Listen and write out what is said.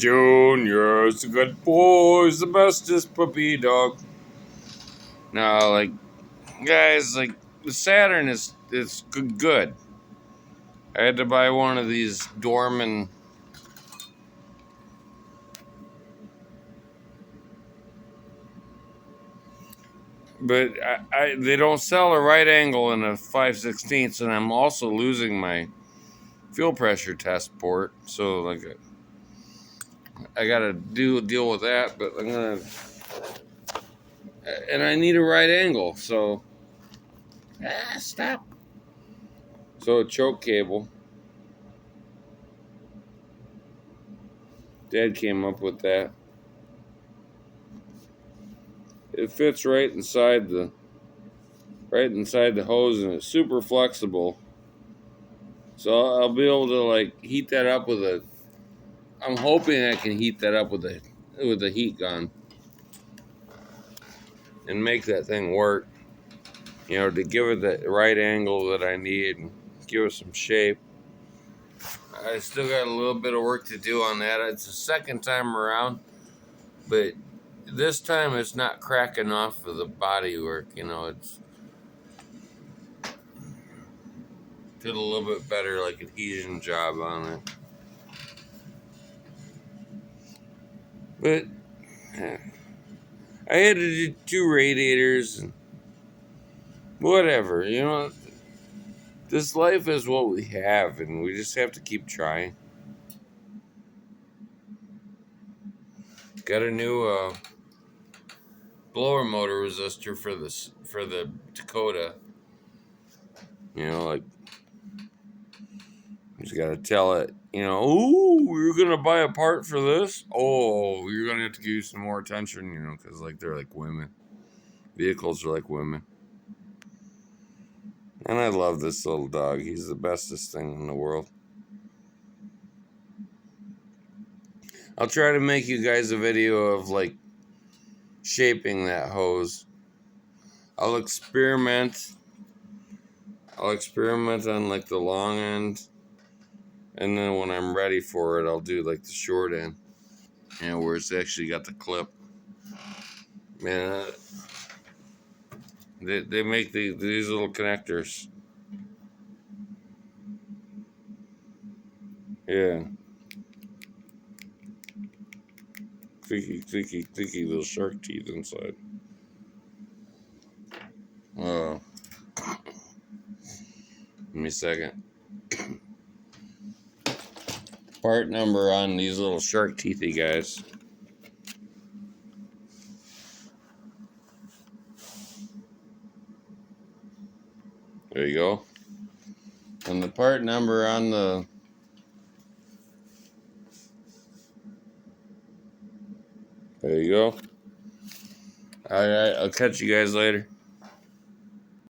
Junior's a good boy, he's the bestest puppy dog. No, like, guys, like, the Saturn is good. I had to buy one of these Dorman. But they don't sell a right angle in a 5/16, and I'm also losing my fuel pressure test port. So, like, I gotta deal with that, but I'm gonna, and I need a right angle, so stop. So a choke cable. Dad came up with that. It fits right inside the hose, and it's super flexible. So I'll be able to like heat that up with a. I'm hoping I can heat that up with a heat gun and make that thing work. You know, to give it the right angle that I need and give it some shape. I still got a little bit of work to do on that. It's the second time around, but this time it's not cracking off for the body work. You know, it's did a little bit better, like adhesion job on it. But I had to do 2 radiators and whatever. You know, this life is what we have, and we just have to keep trying. Got a new blower motor resistor for the Dakota. You know, like, you just gotta tell it, you know, oh, you're gonna buy a part for this? Oh, you're gonna have to give you some more attention, you know, because, like, they're like women. Vehicles are like women. And I love this little dog. He's the bestest thing in the world. I'll try to make you guys a video of, like, shaping that hose. I'll experiment on, like, the long end. And then when I'm ready for it, I'll do, like, the short end. You know, where it's actually got the clip. Man, they make these little connectors. Yeah. Clicky little shark teeth inside. Oh. Give me a second. Part number on these little shark teethy guys. There you go. And the part number on the... There you go. Alright, I'll catch you guys later.